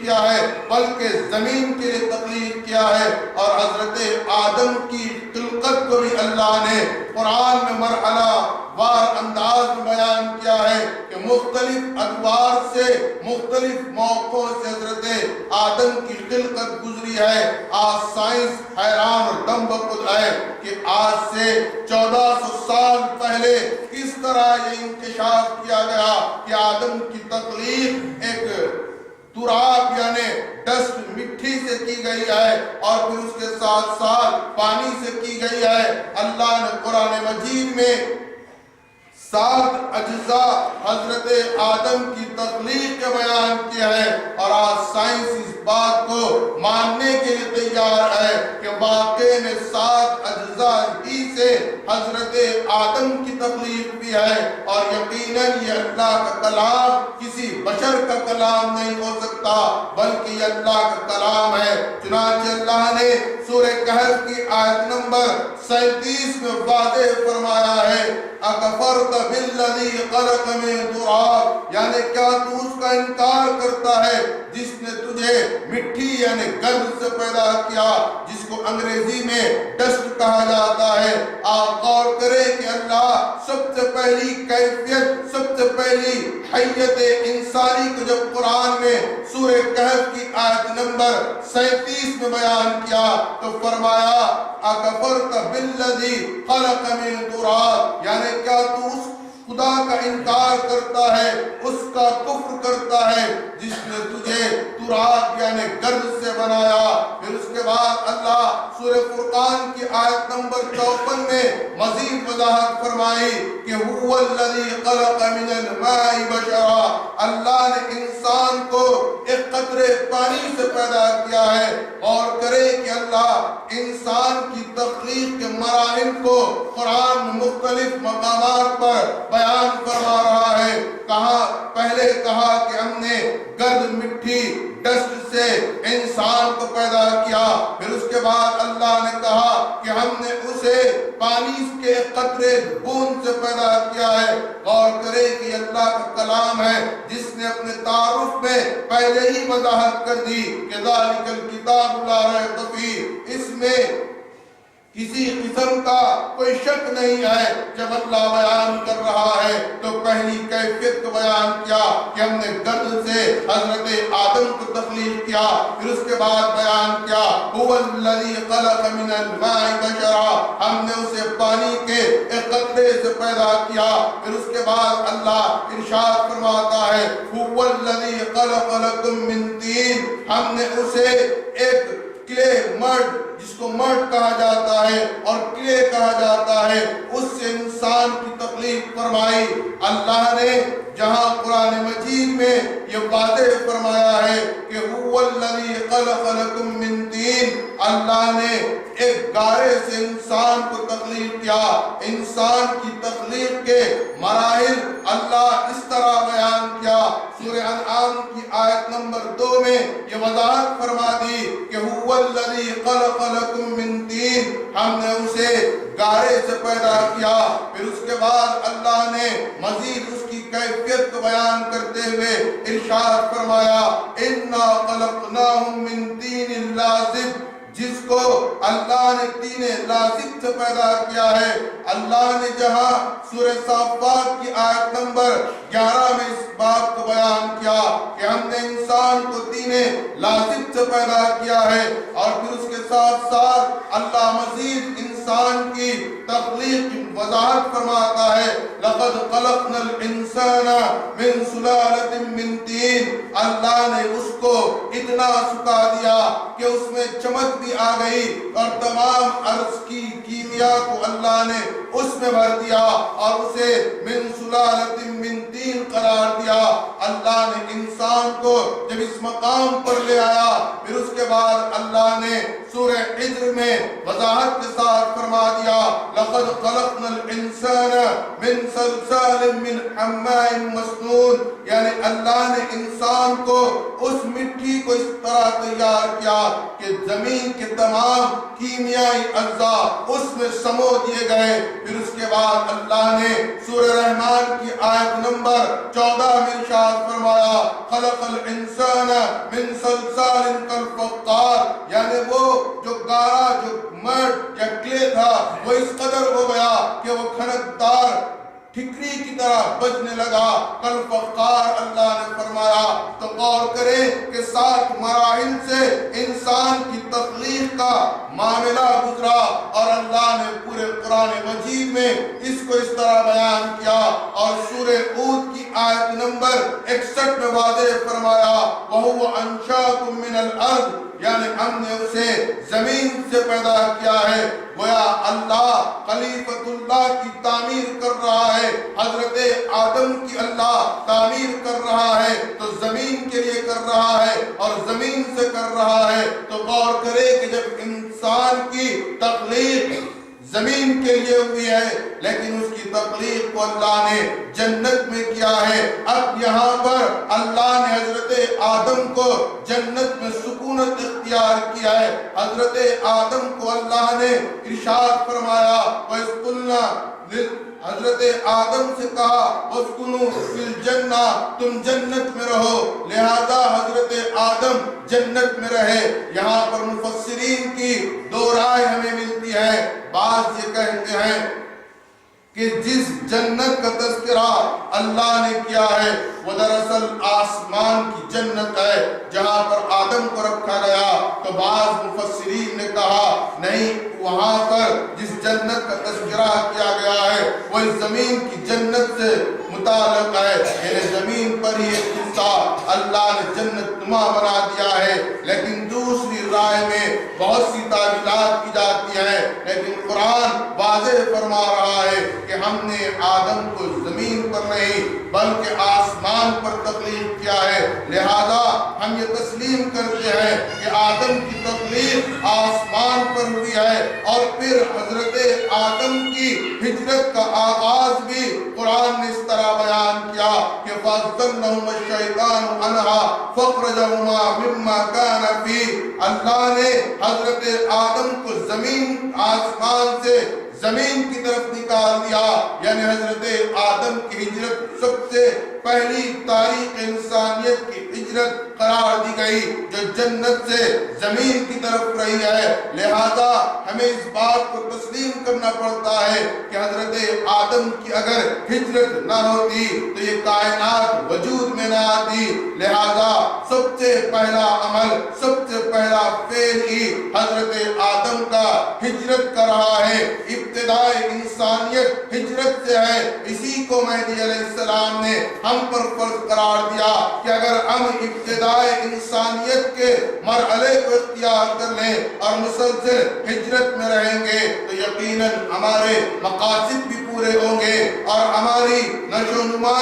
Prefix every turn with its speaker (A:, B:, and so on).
A: کیا ہے بلکہ زمین کے لیے تخلیق کیا ہے. اور حضرت آدم کی خلقت کو بھی اللہ نے قرآن میں مرحلہ وار انداز میں بیان کیا ہے کہ مختلف ادوار سے مختلف موقعوں سے حضرت آدم کی خلقت گزری ہے. آج سائنس حیران اور دم بخود ہے کہ آج سے 1400 سال پہلے کس طرح یہ انکشاف کیا گیا کہ آدم کی تخلیق ایک تراب یعنی ڈسٹ مٹی سے کی گئی ہے اور پھر اس کے ساتھ ساتھ پانی سے کی گئی ہے. اللہ نے قرآن مجید میں 7 اجزاء حضرت آدم کی تخلیق کا بیان کیا ہے اور آج سائنس اس بات کو ماننے کے لیے تیار ہے کہ واقعی میں 7 اجزاء ہی سے حضرت آدم کی تخلیق بھی ہے. اور یقیناً یہ اللہ کا کلام کسی بشر کا کلام نہیں ہو سکتا بلکہ یہ اللہ کا کلام ہے. چنانچہ اللہ نے سورہ کہف کی آیت نمبر 37 میں واضح فرمایا ہے اکفرت بالذی خلق من تراب، یعنی کیا تو اس کا انکار کرتا ہے جس نے تجھے مٹی یعنی گرد سے پیدا کیا جس کو انگریزی میں ڈسٹ کہا جاتا ہے. آپ غور کریں کہ اللہ سب سے پہلی کیفیت سب سے پہلی حیت انسانی کو جب قرآن میں سورہ کہف کی آیت نمبر 37 میں بیان کیا تو فرمایا اکفرت بالذی خلق من تراب، یعنی کیا تو اس خدا کا انکار کرتا ہے اس کا کفر کرتا ہے جس نے تجھے تراب یعنی گرد سے بنایا. پھر اس کے بعد اللہ سورہ فرقان کی آیت نمبر 54 میں مزید وضاحت فرمائی کہ هو الذی خلق من الماء بشرا، اللہ نے انسان کو ایک قطرے پانی سے پیدا کیا ہے. اور کرے کہ اللہ انسان کی تخلیق کے مراحل کو قرآن میں مختلف مقامات پر بیان فرما رہا ہے. پہلے کہا کہ ہم نے گرد مٹی ڈسٹ سے انسان کو پیدا کیا. پھر اس کے بعد اللہ نے کہا کہ ہم نے اسے پانی کے قطرے بوند سے پیدا کیا ہے. غور کرے کہ اللہ کا کلام ہے جس نے اپنے تعارف میں پہلے ہی وضاحت کر دی کہ ذالک الکتاب لا ریب فیہ، اس میں کسی قسم کا کوئی شک نہیں ہے. جب اللہ بیان کر رہا ہے تو پہلی کیفیت کو بیان کیا کہ ہم نے گرد سے حضرت آدم کو تخلیق کیا. پھر اس کے بعد بیان کیا هو الذی خلق من الماء بشرا، ہم نے اسے پانی کے ایک قطرے سے پیدا کیا. پھر اس کے بعد اللہ ارشاد فرماتا ہے هو الذی خلق لکم من طین، ہم نے اسے ایک کلے مرد جس کو مرد کہا جاتا ہے اور کلے کہا جاتا ہے اس سے انسان کی تخلیق فرمائی. اللہ نے جہاں قرآن مجید میں یہ واضح فرمایا ہے کہ هو الذی خلق لکم من طین، اللہ نے ایک گارے سے انسان کو تخلیق کیا. انسان کی تخلیق کے مراحل اللہ اس طرح بیان کیا. سورہ انعام کی آیت نمبر 2 میں یہ وضاحت فرما دی کہ هو الذی خلق لکم من طین، ہم نے اسے گارے سے پیدا کیا. پھر اس کے بعد اللہ نے مزید اس کی کیفیت کو بیان کرتے ہوئے ارشاد فرمایا انا خلقناہم من طین لازب، جس کو اللہ نے طین لازب سے پیدا کیا ہے. اللہ نے جہاں سورہ صافات کی آیت نمبر 11 میں اس بات کو بیان کیا کہ ہم نے انسان کو طین لازب سے پیدا کیا ہے اور پھر اس کے ساتھ ساتھ اللہ مزید انسان کی تخلیق کی وضاحت فرماتا ہے لقد خلقنا الانسان من سلالۃ من طین، اللہ نے اس کو اتنا سکھا دیا کہ اس میں چمک بھی آ گئی اور تمام عرض کی کیمیا کو اللہ نے اس میں بھر دیا اور اسے من سلالۃ من طین قرار دیا. اللہ نے انسان کو جب اس مقام پر لے آیا پھر اس کے بعد اللہ نے سورہ حجر میں وضاحت کے ساتھ فرما دیا لقد خلقنا الانسان من صلصال من حماء مسنون، یعنی اللہ نے انسان کو اس مٹی کو اس طرح تیار کیا کیا کہ زمین کے تمام کیمیائی اجزاء اس میں سمو دیے گئے۔ پھر اس کے بعد اللہ نے سورہ رحمان کی آیت نمبر 14 میں ارشاد فرمایا خلق الانسان من صلصال کالفخار، یعنی وہ جو گارا جو مرد یا کلے تھا وہ اس قدر ہو گیا کہ وہ کھنکدار ٹھکری کی طرح بجنے لگا۔ کالفخار اللہ نے فرمایا تو غور کریں کہ 7 مراحل سے انسان کی تخلیق کا معاملہ گزرا اور اللہ نے پورے قرآن مجید میں اس کو اس طرح بیان کیا، اور سورہ ہود کی آیت نمبر 61 میں واضح فرمایا وَهُوَ أَنشَأَكُم مِّنَ الْأَرْضِ، یعنی ہم نے اسے زمین سے پیدا کیا ہے۔ گویا اللہ خلیفۃ اللہ کی تعمیر کر رہا ہے، حضرت آدم کی اللہ تعمیر کر رہا ہے تو زمین کے لیے کر رہا ہے اور زمین سے کر رہا ہے۔ تو غور کرے کہ جب انسان کی تخلیق زمین کے لیے ہوئی ہے لیکن اس کی تخلیق کو اللہ نے جنت میں کیا ہے۔ اب یہاں پر اللہ نے حضرت آدم کو جنت میں سکونت اختیار کیا ہے۔ حضرت آدم کو اللہ نے ارشاد فرمایا وَإِذْ قُلْنَا، حضرت آدم سے کہا وَاسْكُنُوا فِي الْجَنَّةِ، تم جنت میں رہو، لہذا حضرت آدم جنت میں رہے۔ یہاں پر مفسرین کی 2 رائے ہمیں ملتی ہیں۔ بعض یہ کہتے ہیں کہ جس جنت کا تذکرہ اللہ نے کیا ہے وہ دراصل آسمان کی جنت ہے جہاں پر آدم کو رکھا گیا، تو بعض مفسرین نے کہا نہیں، وہاں پر جس جنت کا تذکرہ کیا گیا ہے وہ اس زمین کی جنت سے متعلق ہے، یعنی زمین پر ہی ایک حصہ اللہ نے جنت نما بنا دیا ہے۔ لیکن دوسری رائے میں بہت سی تعبیرات کی جاتی ہیں، لیکن قرآن واضح فرما رہا ہے کہ ہم نے آدم کو زمین پر نہیں بلکہ آسمان پر تخلیق کیا ہے، لہذا ہم یہ تسلیم کرتے ہیں کہ آدم کی تخلیق آسمان پر ہوئی ہے۔ اور پھر حضرت آدم کی ہجرت کا آغاز بھی قرآن نے اس طرح بیان کیا کہ فَأَزْلَهُمَا الشَّيْطَانُ عَنْهَا فَأَخْرَجَهُمَا مِمَّا كَانَ فِيهِ، اللہ نے حضرت آدم کو زمین آسمان سے زمین کی طرف نکال دیا، یعنی حضرت آدم کی ہجرت سب سے پہلی تاریخ انسانیت کی ہجرت قرار دی گئی جو جنت سے زمین کی طرف رہی ہے۔ لہذا ہمیں اس بات کو تسلیم کرنا پڑتا ہے کہ حضرت آدم کی اگر ہجرت نہ ہوتی تو یہ کائنات وجود میں نہ آتی۔ لہذا سب سے پہلا عمل، سب سے پہلا فعل ہی حضرت آدم کا ہجرت کر رہا ہے۔ ابتدائے انسانیت ہجرت سے ہے، اسی کو مہدی علیہ السلام نے ہم پر فرض قرار دیا کہ اگر ہم ابتدائے انسانیت کے مرحلے کو اختیار کر لیں اور مسلسل ہجرت میں رہیں گے تو یقیناً ہمارے مقاصد بھی پورے ہوں گے اور ہماری نشو و نما